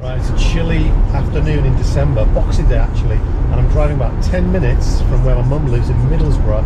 Right, it's a chilly afternoon in December, Boxing Day actually, and I'm driving about 10 minutes from where my mum lives in Middlesbrough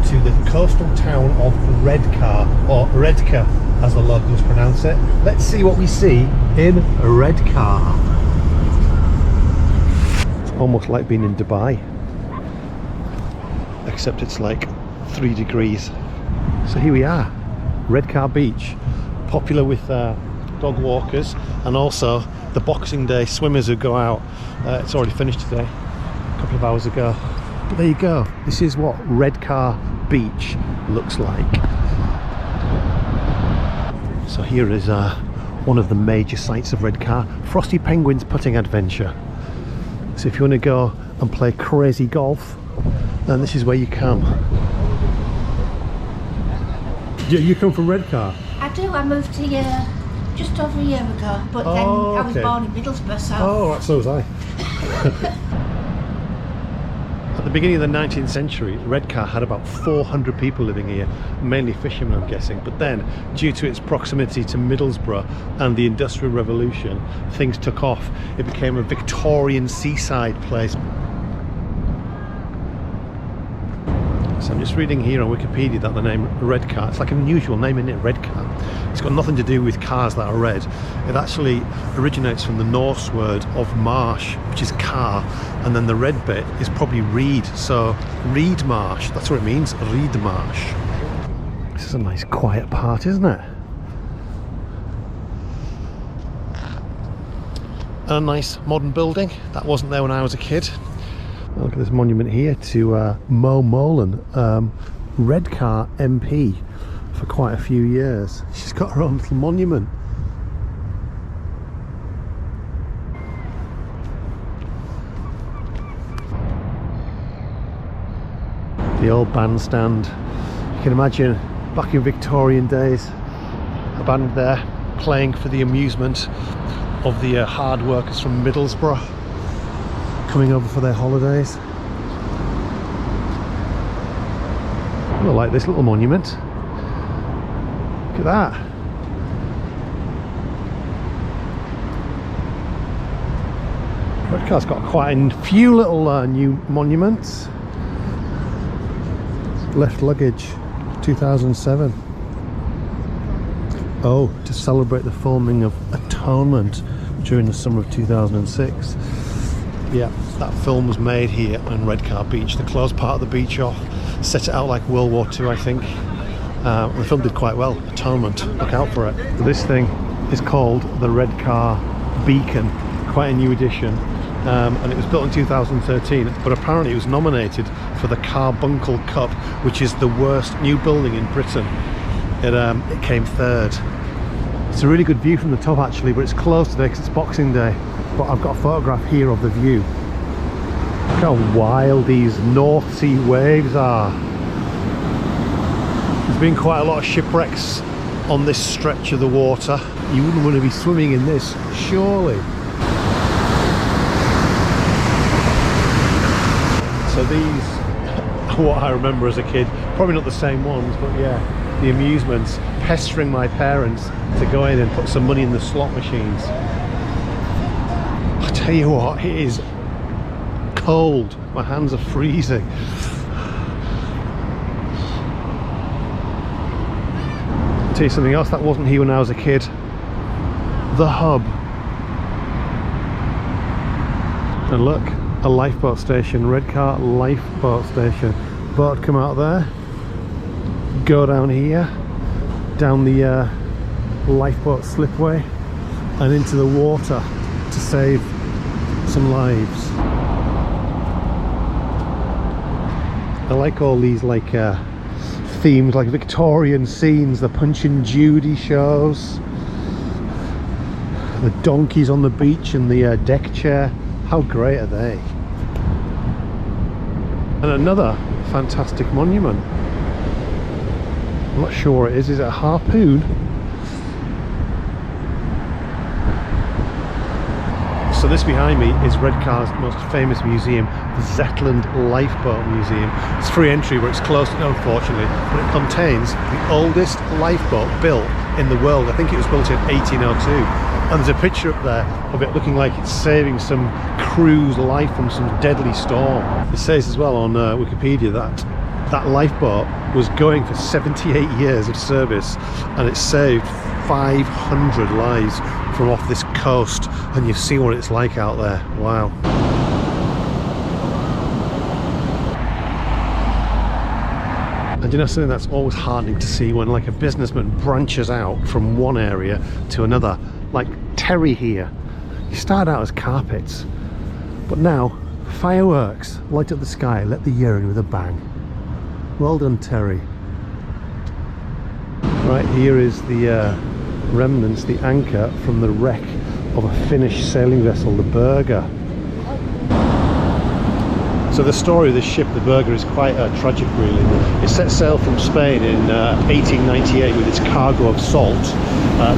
to the coastal town of Redcar, or Redcar as the locals pronounce it. Let's see what we see in Redcar. It's almost like being in Dubai, except it's like 3 degrees. So here we are, Redcar Beach, popular with dog walkers and also the Boxing Day swimmers who go out. It's already finished today, a couple of hours ago. But there you go, this is what Redcar Beach looks like. So here is one of the major sites of Redcar, Frosty Penguin's putting adventure. So if you want to go and play crazy golf, then this is where you come. You come from Redcar? I do. I moved here just over a year ago, but then I was born in Middlesbrough, so... Oh, right, so was I. At the beginning of the 19th century, Redcar had about 400 people living here, mainly fishermen, I'm guessing. But then, due to its proximity to Middlesbrough and the Industrial Revolution, things took off. It became a Victorian seaside place. So I'm just reading here on Wikipedia that the name Redcar, it's like an unusual name, isn't it, Redcar? It's got nothing to do with cars that are red. It actually originates from the Norse word of marsh, which is car, and then the red bit is probably reed, so reed marsh, that's what it means, reed marsh. This is a nice quiet part, isn't it? A nice modern building, that wasn't there when I was a kid. Look at this monument here to Mo Molan, Redcar MP for quite a few years. She's got her own little monument. The old bandstand. You can imagine back in Victorian days, a band there playing for the amusement of the hard workers from Middlesbrough coming over for their holidays. I like this little monument. Look at that. Redcar's got quite a few little new monuments. Left luggage, 2007. Oh, to celebrate the filming of Atonement during the summer of 2006. Yeah, that film was made here on Redcar Beach. They closed part of the beach off, set it out like World War II, I think. The film did quite well. Atonement, look out for it. This thing is called the Redcar Beacon, quite a new edition, and it was built in 2013, but apparently it was nominated for the Carbuncle Cup, which is the worst new building in Britain. It came third. It's a really good view from the top actually, but it's closed today because it's Boxing Day. But I've got a photograph here of the view. Look how wild these North Sea waves are. There's been quite a lot of shipwrecks on this stretch of the water. You wouldn't want to be swimming in this, surely. So these are what I remember as a kid. Probably not the same ones, but yeah, the amusements, pestering my parents to go in and put some money in the slot machines. I tell you what, it is cold. My hands are freezing. I'll tell you something else that wasn't here when I was a kid. The Hub. And look, a lifeboat station, Redcar lifeboat station. Boat come out there, go down here, down the lifeboat slipway and into the water to save some lives. I like all these like themes, like Victorian scenes, the Punch and Judy shows, the donkeys on the beach and the deck chair. How great are they? And another fantastic monument. I'm not sure what it is. Is it a harpoon? So this behind me is Redcar's most famous museum, the Zetland Lifeboat Museum. It's free entry, but it's closed, unfortunately, but it contains the oldest lifeboat built in the world. I think it was built in 1802. And there's a picture up there of it looking like it's saving some crew's life from some deadly storm. It says as well on Wikipedia that lifeboat was going for 78 years of service, and it saved 500 lives from off this coast, and you see what it's like out there. Wow. And you know something that's always heartening to see when like a businessman branches out from one area to another, like Terry here. He started out as carpets, but now fireworks light up the sky, let the year in with a bang. Well done, Terry. Right, here is the remnants, the anchor from the wreck of a Finnish sailing vessel, the Birger. So the story of this ship, the Birger, is quite tragic really. It set sail from Spain in 1898 with its cargo of salt,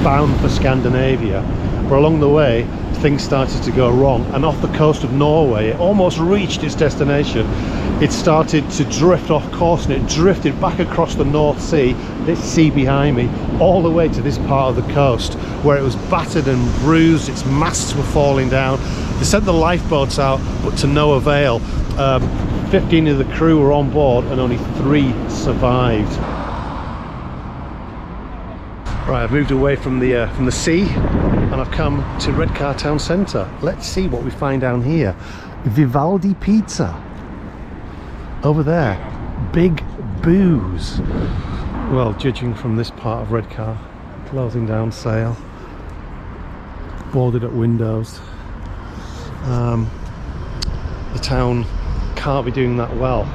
bound for Scandinavia. But along the way, things started to go wrong, and off the coast of Norway, it almost reached its destination. It started to drift off course, and it drifted back across the North Sea, this sea behind me, all the way to this part of the coast, where it was battered and bruised. Its masts were falling down. They sent the lifeboats out, but to no avail. 15 of the crew were on board, and only 3 survived. Right, I've moved away from the sea, and I've come to Redcar town centre. Let's see what we find down here. Vivaldi Pizza. Over there, Big Booze. Well, judging from this part of Redcar, closing down sail, boarded up windows. The town can't be doing that well.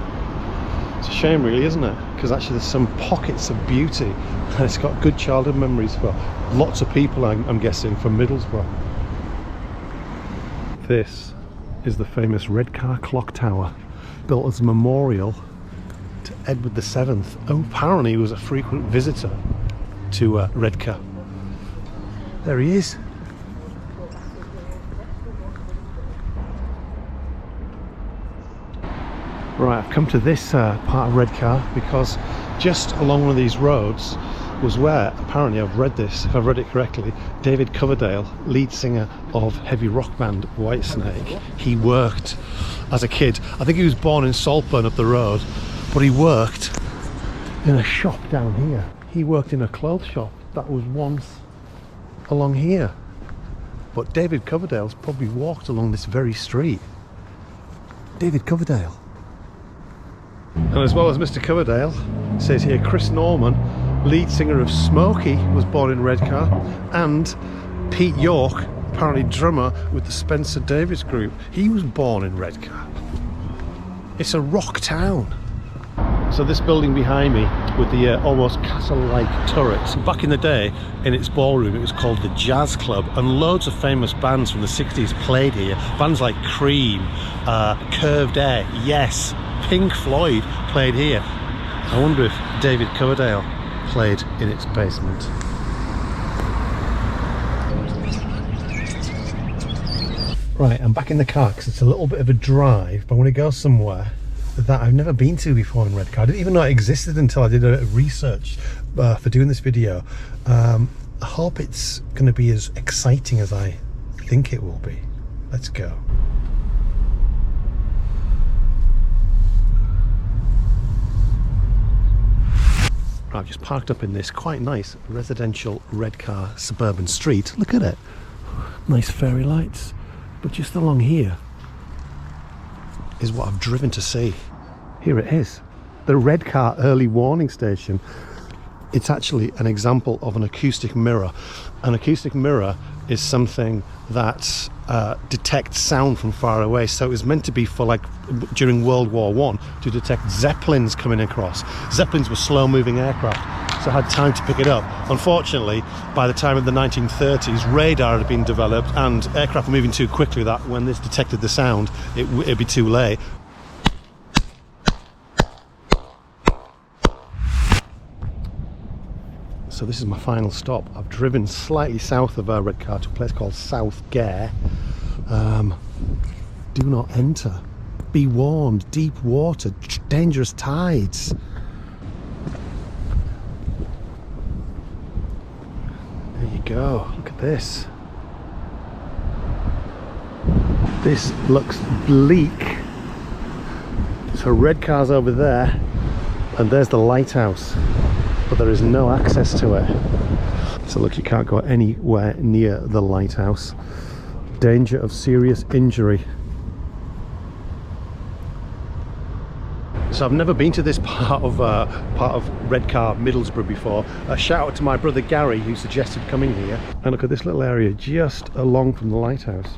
It's a shame really, isn't it? Because actually there's some pockets of beauty, and it's got good childhood memories for lots of people, I'm guessing, from Middlesbrough. This is the famous Redcar clock tower, built as a memorial to Edward VII, who apparently was a frequent visitor to Redcar. There he is. Right, I've come to this part of Redcar because just along one of these roads was where, apparently, I've read this, if I've read it correctly, David Coverdale, lead singer of heavy rock band Whitesnake, he worked as a kid. I think he was born in Saltburn up the road, but he worked in a shop down here. He worked in a clothes shop that was once along here. But David Coverdale's probably walked along this very street. David Coverdale. And as well as Mr. Coverdale, it says here Chris Norman, lead singer of Smokey, was born in Redcar, and Pete York, apparently drummer with the Spencer Davis group, he was born in Redcar. It's a rock town. So this building behind me with the almost castle-like turrets, back in the day in its ballroom it was called the Jazz Club, and loads of famous bands from the 60s played here. Bands like Cream, Curved Air, Yes, Pink Floyd played here. I wonder if David Coverdale played in its basement. Right, I'm back in the car because it's a little bit of a drive, but I want to go somewhere that I've never been to before in Redcar. I didn't even know it existed until I did a research for doing this video. I hope it's going to be as exciting as I think it will be. Let's go. I've just parked up in this quite nice residential Redcar suburban street. Look at it. Nice fairy lights. But just along here is what I've driven to see. Here it is. The Redcar early warning station. It's actually an example of an acoustic mirror. An acoustic mirror is something that detects sound from far away. So it was meant to be for, like, during World War I, to detect Zeppelins coming across. Zeppelins were slow-moving aircraft, so I had time to pick it up. Unfortunately, by the time of the 1930s, radar had been developed, and aircraft were moving too quickly that when this detected the sound, it'd be too late. So this is my final stop. I've driven slightly south of Redcar to a place called South Gare. Do not enter. Be warned, deep water, dangerous tides. There you go, look at this. This looks bleak. So Redcar's over there, and there's the lighthouse, but there is no access to it. So look, you can't go anywhere near the lighthouse. Danger of serious injury. So I've never been to this part of Redcar, Middlesbrough before. A shout out to my brother Gary, who suggested coming here. And look at this little area just along from the lighthouse.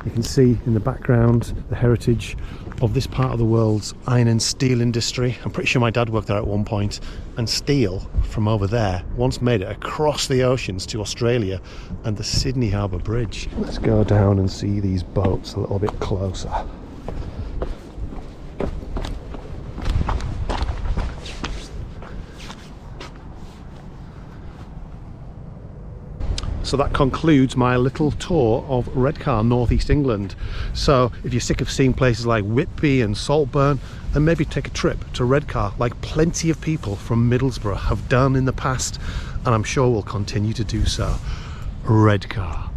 You can see in the background the heritage of this part of the world's iron and steel industry. I'm pretty sure my dad worked there at one point. And steel from over there once made it across the oceans to Australia and the Sydney Harbour Bridge. Let's go down and see these boats a little bit closer. So that concludes my little tour of Redcar, northeast England. So if you're sick of seeing places like Whitby and Saltburn, then maybe take a trip to Redcar, like plenty of people from Middlesbrough have done in the past, and I'm sure will continue to do so. Redcar.